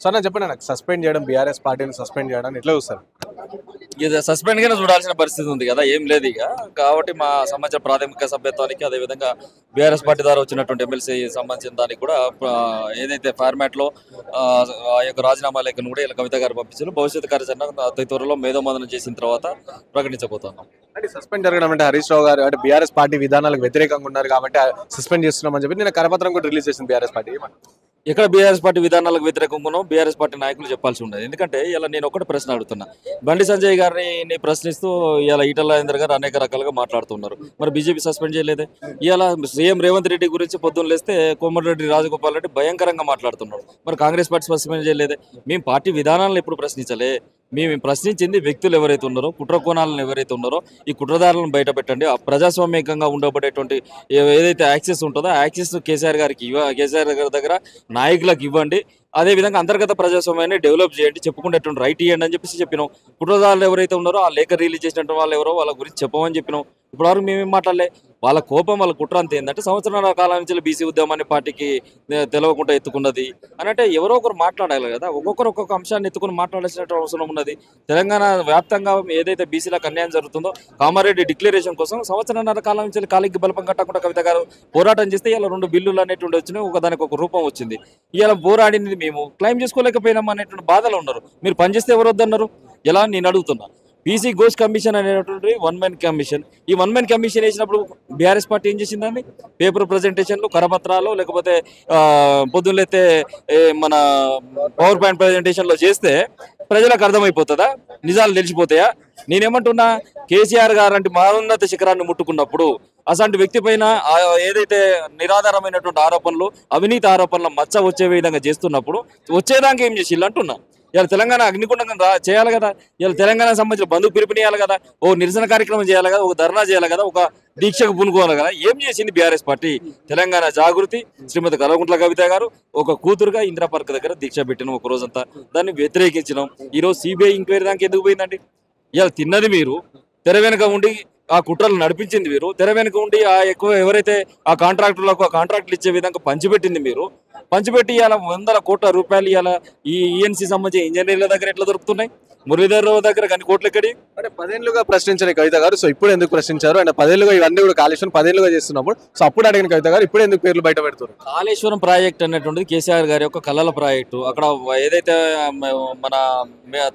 Sir నాకు చెప్పండి, నాకు సస్పెండ్ చేయడం, బీఆర్ఎస్ పార్టీని సస్పెండ్ చేయడం ఎట్లా చూస్తారు? ఇది సస్పెండ్ గానే చూడాల్సిన పరిస్థితి ఉంది కదా, ఏం లేదు ఇక. కాబట్టి మా సమాజ ప్రాథమిక సభ్యత్వానికి అదేవిధంగా బీఆర్ఎస్ పార్టీ ద్వారా వచ్చినటువంటి ఎమ్మెల్సీ సంబంధించిన దానికి కూడా ఏదైతే ఫార్మాట్ లో ఆ యొక్క రాజీనామా లేఖను కూడా ఇలా కవిత గారు పంపించారు. భవిష్యత్ కార్యాచరణ అతి త్వరలో మేధోమదనం చేసిన తర్వాత ప్రకటించబోతున్నాం. అంటే సస్పెండ్ జరగడం అంటే హరీష్ రావు గారు అంటే బీఆర్ఎస్ పార్టీ విధానాలకు వ్యతిరేకంగా ఉన్నారు కాబట్టి సస్పెండ్ చేస్తున్నామని చెప్పి నేను కరపత్రం కూడా రిలీజ్ చేసింది బీఆర్ఎస్ పార్టీ. ఇక్కడ బీఆర్ఎస్ పార్టీ విధానాలకు వ్యతిరేకంగా బీఆర్ఎస్ పార్టీ నాయకులు చెప్పాల్సి ఉండదు. ఎందుకంటే ఇలా నేను ఒకటి ప్రశ్న అడుగుతున్నా, బండి సంజయ్ గారిని ప్రశ్నిస్తూ ఇలా ఈటల రాజేందర్ గారు అనేక రకాలుగా మాట్లాడుతున్నారు. మరి బీజేపీ సస్పెండ్ చేయలేదే? ఇలా సీఎం రేవంత్ రెడ్డి గురించి పొద్దున్న లేస్తే కోమటిరెడ్డి రాజగోపాల్ రెడ్డి భయంకరంగా మాట్లాడుతున్నాడు. మరి కాంగ్రెస్ పార్టీ సస్పెండ్ చేయలేదే? మేము పార్టీ విధానాలను ఎప్పుడు ప్రశ్నించలే. మేము ప్రశ్నించింది వ్యక్తులు ఎవరైతే ఉన్నారో, కుట్ర కోణాలను ఎవరైతే ఉన్నారో ఈ కుట్రదారులను బయట పెట్టండి. ఆ ప్రజాస్వామ్యంగా ఉండబడేటువంటి ఏదైతే యాక్సెస్ ఉంటుందో ఆ యాక్సెస్ కేసీఆర్ గారి దగ్గర నాయకులకు ఇవ్వండి. అదేవిధంగా అంతర్గత ప్రజాస్వామ్యాన్ని డెవలప్ చేయండి, చెప్పుకునేటువంటి రైట్ ఇవ్వండి అని చెప్పినాం. కుట్రదారులు ఎవరైతే ఉన్నారో ఆ లేఖ రిలీజ్ చేసినటువంటి వాళ్ళు ఎవరో వాళ్ళ గురించి చెప్పమని చెప్పినాం. ఇప్పటివరకు మేమేం మాట్లాడలే. వాళ్ళ కోపం, వాళ్ళ కుట్ర అంత ఏంటంటే సంవత్సరాల కాలం నుంచి బీసీ ఉద్యమాన్ని పార్టీకి తెలవకుండా ఎత్తుకున్నది అని అంటే ఎవరో ఒకరు మాట్లాడాలి కదా. ఒక్కొక్కరు ఒక్కొక్క అంశాన్ని ఎత్తుకుని మాట్లాడాల్సిన అవసరం ఉన్నది. తెలంగాణ వ్యాప్తంగా ఏదైతే బీసీలకు అన్యాయం జరుగుతుందో కామారెడ్డి డిక్లరేషన్ కోసం సంవత్సరాల కాలం నుంచి కాలికి బలపం కట్టకుండా కవిత గారు పోరాటం చేస్తే ఇలా 2 బిల్లులు అనేటువంటి వచ్చినాయి. దానికి ఒక రూపం వచ్చింది. ఇలా పోరాడింది మేము క్లైమ్ చేసుకోలేకపోయినాం అనేటువంటి బాధలు ఉన్నారు. మీరు పనిచేస్తే ఎవరు వద్దన్నారు? ఎలా నేను అడుగుతున్నా. బీసీ ఘోష్ కమిషన్ అనేటువంటి 1 man కమిషన్. ఈ 1 man కమిషన్ వేసినప్పుడు బీఆర్ఎస్ పార్టీ ఏం చేసిందండి? పేపర్ ప్రజెంటేషన్లు, కరపత్రాలు, లేకపోతే పొద్దున్నైతే మన పవర్ పాయింట్ ప్రజెంటేషన్లో చేస్తే ప్రజలకు అర్థమైపోతుందా? నిజాలు తెలిసిపోతాయా? నేనేమంటున్నా, కేసీఆర్ గారు అంటే మహోన్నత శిఖరాన్ని ముట్టుకున్నప్పుడు అసంటి వ్యక్తి పైన ఏదైతే నిరాధారమైనటువంటి ఆరోపణలు, అవినీతి ఆరోపణల మచ్చ వచ్చే విధంగా చేస్తున్నప్పుడు వచ్చేదాకా ఏం చేసిల్లు అంటున్నా. ఇలా తెలంగాణ అగ్నిగుండంగా చేయాలి కదా. ఇలా తెలంగాణ సంబంధించిన బంధువు పిలుపునియాలి కదా, ఓ నిరసన కార్యక్రమం చేయాలి కదా, ఒక ధర్నా చేయాలి కదా, ఒక దీక్షకు పూనుకోవాలి కదా. ఏం చేసింది బీఆర్ఎస్ పార్టీ? తెలంగాణ జాగృతి శ్రీమతి కల్వకుంట్ల కవిత గారు ఒక కూతురుగా ఇందిరా పార్క్ దగ్గర దీక్ష పెట్టినాం ఒక రోజంతా. దాన్ని వ్యతిరేకించినాం. ఈరోజు సిబిఐ ఎంక్వైరీ దానికి ఎందుకు పోయిందండి? ఇలా తిన్నది మీరు, తెర వెనుక ఉండి ఆ కుట్రలు నడిపించింది మీరు, తెర వెనుక ఉండి ఆ ఎక్కువ ఎవరైతే ఆ కాంట్రాక్టులకు ఆ కాంట్రాక్టులు ఇచ్చే విధంగా పంచిపెట్టింది మీరు. పంచిపెట్టి ఇలా 100 కోట్ల రూపాయలు ఇలా ఈ ఈఎన్సీ సంబంధించిన ఇంజనీర్ల దగ్గర ఎట్లా దొరుకుతున్నాయి? మురళీధర్ రావు దగ్గర కానీ కోట్లు ఎక్కడి? అంటే 10 ఏళ్ళుగా ప్రశ్నించిన కవిత గారు సో ఇప్పుడు ఎందుకు ప్రశ్నించారు? అంటే 10 ఏళ్ళుగా ఇవన్నీ కూడా కాళేశ్వరం 10 ఏళ్ళుగా చేస్తున్నప్పుడు సో అప్పుడు అడిగిన కవిత గారు ఇప్పుడు ఎందుకు పేర్లు బయట పెడుతున్నారు? కాళేశ్వరం ప్రాజెక్ట్ అనేటువంటిది కేసీఆర్ గారి యొక్క కళల ప్రాజెక్టు. అక్కడ ఏదైతే మన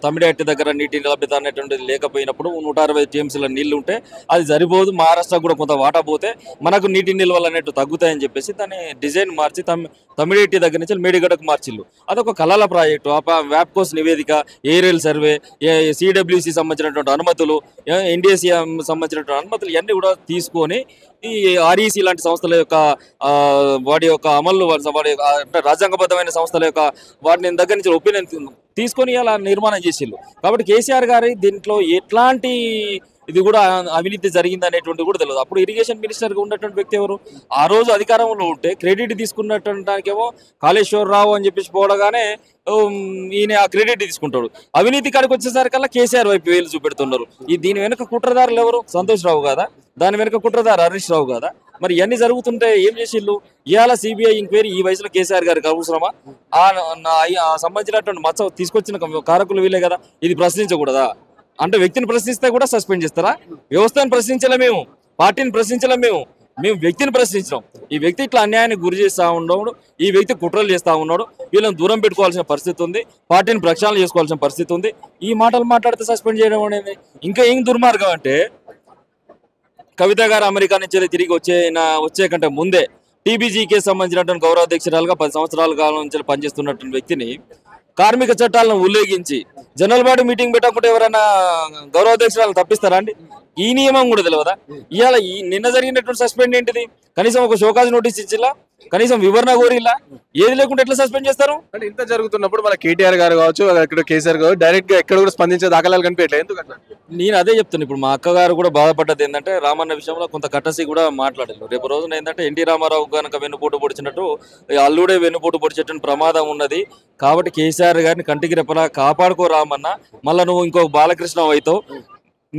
తమిళనాడు దగ్గర నీటి లభ్యత అనేటువంటిది లేకపోయినప్పుడు 160 టీఎంసీల నీళ్లు ఉంటే అది సరిపోదు, మహారాష్ట్ర కూడా కొంత వాటా పోతే మనకు నీటి నిల్వలు అనేట్టు తగ్గుతాయని చెప్పేసి దాన్ని డిజైన్ మార్చి తమిళేటి దగ్గర నుంచి మేడిగడకు మార్చిల్లు. అదొక కళల ప్రాజెక్టు. వ్యాప్కోస్ నివేదిక, ఏరియల్ సర్వే, సిడబ్ల్యూసి సంబంధించినటువంటి అనుమతులు, ఎన్డీఎస్సీ సంబంధించినటువంటి అనుమతులు ఇవన్నీ కూడా తీసుకొని ఈ ఆర్ఈసీ లాంటి సంస్థల యొక్క వాటి యొక్క అమలు, అంటే రాజ్యాంగబద్ధమైన సంస్థల యొక్క వాటిని దగ్గర నుంచి ఒపీనియన్ తీసుకొని అలా నిర్మాణం చేసిళ్ళు. కాబట్టి కేసీఆర్ గారి దీంట్లో ఎట్లాంటి ఇది కూడా అవినీతి జరిగింది అనేటువంటి కూడా తెలియదు. అప్పుడు ఇరిగేషన్ మినిస్టర్గా ఉన్నటువంటి వ్యక్తి ఎవరు? ఆ రోజు అధికారంలో ఉంటే క్రెడిట్ తీసుకున్నటువంటికేమో కాళేశ్వరరావు అని చెప్పేసి పోవడగానే ఈయన ఆ క్రెడిట్ తీసుకుంటాడు. అవినీతి కాడికి వచ్చేసరికల్లా కేసీఆర్ వైపు వేలు చూపెడుతున్నారు. దీని వెనుక కుట్రదారులు ఎవరు? సంతోష్ రావు కాదా? దాని వెనుక కుట్రదారు హరీష్ రావు కాదా? మరి ఇవన్నీ జరుగుతుంటే ఏం చేసిళ్ళు? ఇవాళ సిబిఐ ఎంక్వైరీ ఈ వయసులో కేసీఆర్ గారికి అవసరమా? సంబంధించినటువంటి మచ్చ తీసుకొచ్చిన కారకులు వీలే కదా. ఇది ప్రశ్నించకూడదా? అంటే వ్యక్తిని ప్రశ్నిస్తే కూడా సస్పెండ్ చేస్తారా? వ్యవస్థను ప్రశ్నించలే మేము, పార్టీని ప్రశ్నించలే మేము వ్యక్తిని ప్రశ్నించాం. ఈ వ్యక్తి ఇట్లా అన్యాయానికి గురి చేస్తూ ఉన్నాడు, ఈ వ్యక్తి కుట్రలు చేస్తూ ఉన్నాడు, వీళ్ళని దూరం పెట్టుకోవాల్సిన పరిస్థితి ఉంది, పార్టీని ప్రక్షాళన చేసుకోవాల్సిన పరిస్థితి ఉంది. ఈ మాటలు మాట్లాడితే సస్పెండ్ చేయడం అనేది ఇంకా ఏం దుర్మార్గం అంటే, కవిత గారు అమెరికా నుంచి తిరిగి వచ్చే కంటే ముందే టీబీజీకే సంబంధించినటువంటి గౌరవ అధ్యక్షురాలుగా 10 సంవత్సరాల కాలం నుంచి పనిచేస్తున్నటువంటి వ్యక్తిని కార్మిక చట్టాలను ఉల్లంఘించి జనరల్ బాడీ మీటింగ్ పెట్టకుండా ఎవరైనా గౌరవ అధ్యక్షురాలు తప్పిస్తారా అండి? ఈ నియమం కూడా తెలియదా? ఇవాళ నిన్న జరిగినటువంటి సస్పెండ్ ఏంటిది? కనీసం ఒక షోకాజ్ నోటీస్ ఇచ్చిలా, కనీసం వివరణ కోరిలా, ఏది లేకుండా ఎట్లా సస్పెండ్ చేస్తారు? అంటే ఇంత జరుగుతున్నప్పుడు మన కేటీఆర్ గారు కావచ్చు, ఇక్కడ కేసీఆర్ గారు డైరెక్ట్ గా ఎక్కడ కూడా స్పందించే దాఖలాలు కనిపించట్లేదు. ఎందుకు అట్లా? నేను అదే చెప్తాను. ఇప్పుడు మా అక్కగారు కూడా బాధపడ్డది ఏంటంటే రామన్న విషయంలో కొంత కట్టసి కూడా మాట్లాడారు. రేపు రోజున ఏంటంటే ఎన్టీ రామారావు కనుక వెన్నుపోటు పొడిచినట్టు అల్లుడే వెన్నుపోటు పొడిచేటువంటి ప్రమాదం ఉన్నది. కాబట్టి కేసీఆర్ గారిని కంటికి రెప్పలా కాపాడుకో రామన్న, మళ్ళీ నువ్వు ఇంకో బాలకృష్ణ అవుతావు.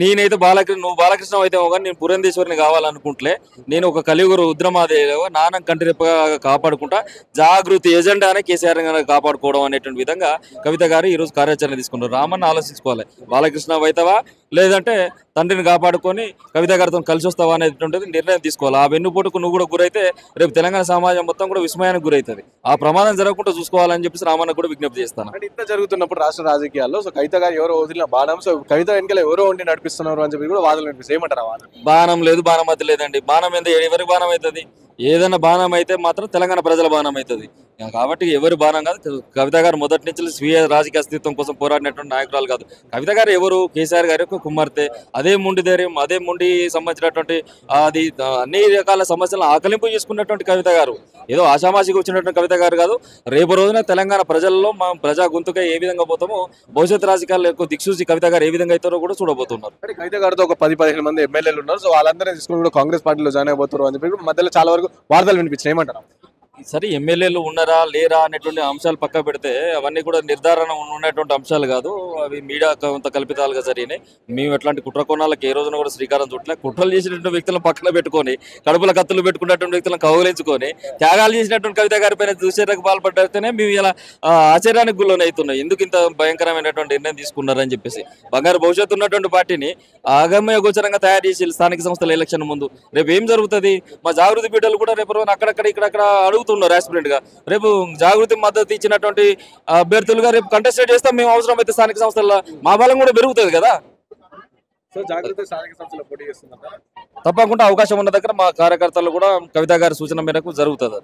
నేనైతే నువ్వు బాలకృష్ణ అయితే కానీ నేను పురంధేశ్వరిని కావాలనుకుంటే నేను ఒక కలియుగ రుద్రమాదేవిగా నాన్న కంటిరెప్పగా కాపాడుకుంటా జాగృతి ఎజెండా అనే కేసీఆర్ గారిని కాపాడుకోవడం అనేటువంటి విధంగా కవిత గారు ఈ రోజు కార్యాచరణ తీసుకున్నారు. రామన్న ఆలోచించుకోవాలి, బాలకృష్ణ వైతవా లేదంటే తండ్రిని కాపాడుకొని కవిత గారితో కలిసి వస్తావా అనేటువంటిది నిర్ణయం తీసుకోవాలి. ఆ వెన్నుపోటుకు నువ్వు కూడా గురైతే రేపు తెలంగాణ సమాజం మొత్తం కూడా విస్మయానికి గురవుతుంది. ఆ ప్రమాదం జరగకుండా చూసుకోవాలని చెప్పేసి రామన్న కూడా విజ్ఞప్తి చేస్తాను. అంటే ఇంత జరుగుతున్నప్పుడు రాష్ట్ర రాజకీయాల్లో సో కవిత గారు ఎవరో వదిలిన బాణం, సో కవిత వెనకాల ఎవరో ఉండి నడిపిస్తున్నారు అని చెప్పి కూడా వాదనలు వినిపిస్తాయి. ఏమంటారు ఆ వాదన? బాణం లేదు, బాణం అయితే లేదండి. బాణం ఎంత ఎవరి బాణం అవుతుంది? ఏదైనా బాణం అయితే మాత్రం తెలంగాణ ప్రజల బాణం అవుతుంది. కాబట్టి ఎవరు బాణం కాదు. కవిత గారు మొదటి నుంచి స్వీయ రాజకీయ అస్తిత్వం కోసం పోరాడినటువంటి నాయకురాలు కాదు. కవిత గారు ఎవరు? కేసీఆర్ గారి యొక్క కుమార్తె. అదే మొండి ధైర్యం, అదే మొండి సంబంధించినటువంటి అది అన్ని రకాల సమస్యలను ఆకలింపు చేసుకున్నటువంటి కవిత గారు ఏదో ఆషామాషిగా వచ్చినటువంటి కవిత గారు కాదు. రేపు రోజున తెలంగాణ ప్రజల్లో మనం ప్రజా గొంతుగా ఏ విధంగా పోతామో భవిష్యత్ రాజకీయాల్లో ఎక్కువ దిక్సూచి కవిత గారు ఏ విధంగా అవుతారో కూడా చూడబోతున్నారు. అంటే కవిత గారితో ఒక 10-15 మంది ఎమ్మెల్యేలు ఉన్నారు. సో వాళ్ళందరినీ తీసుకుని కూడా కాంగ్రెస్ పార్టీలో జాయిన్ అయిపోతారు అని చెప్పి మధ్యలో చాలా వరకు వార్తలు వినిపించినాయి. ఏమంటారు? సరే, ఎమ్మెల్యేలు ఉన్నారా లేరా అనేటువంటి అంశాలు పక్క పెడితే అవన్నీ కూడా నిర్ధారణ ఉన్నటువంటి అంశాలు కాదు. అవి మీడియా కొంత కల్పితాలుగా జరిగినాయి. మేము ఎట్లాంటి కుట్ర కోణాలకు ఏ రోజున కూడా శ్రీకారం చుట్టలే. కుట్రలు చేసినటువంటి వ్యక్తులను పక్కన పెట్టుకొని, కడుపుల కత్తులు పెట్టుకున్నటువంటి వ్యక్తులను కౌగిలించుకొని, త్యాగాలు చేసినటువంటి కవిత గారి పైన దుశ్చర్యకు పాల్పడితేనే మేము ఇలా ఆశ్చర్యానికి గుల్లోనే అవుతున్నాం. ఎందుకు ఇంత భయంకరమైనటువంటి నిర్ణయం తీసుకున్నారని చెప్పేసి. బంగారు భవిష్యత్తు ఉన్నటువంటి పార్టీని ఆగమ్య గోచరంగా తయారు చేసి స్థానిక సంస్థల ఎలక్షన్ ముందు రేపు ఏం జరుగుతుంది? మా జాగృతి బిడ్డలు కూడా రేపు అక్కడక్కడ ఇక్కడక్కడ అడుగుతున్నారు ఆస్పిరెంట్ గా. రేపు జాగృతి మద్దతు ఇచ్చినటువంటి అభ్యర్థులుగా రేపు కంటెస్టేట్ చేస్తాం మేము. అవసరం అయితే స్థానిక సంస్థల్లో మా బలం కూడా పెరుగుతుంది కదా. సో జాగ్రత్త స్థానిక సంస్థలో పోటీ చేస్తున్నారు. తప్పకుండా అవకాశం ఉన్న దగ్గర మా కార్యకర్తలు కూడా కవిత గారి సూచన మేరకు జరుగుతుంది.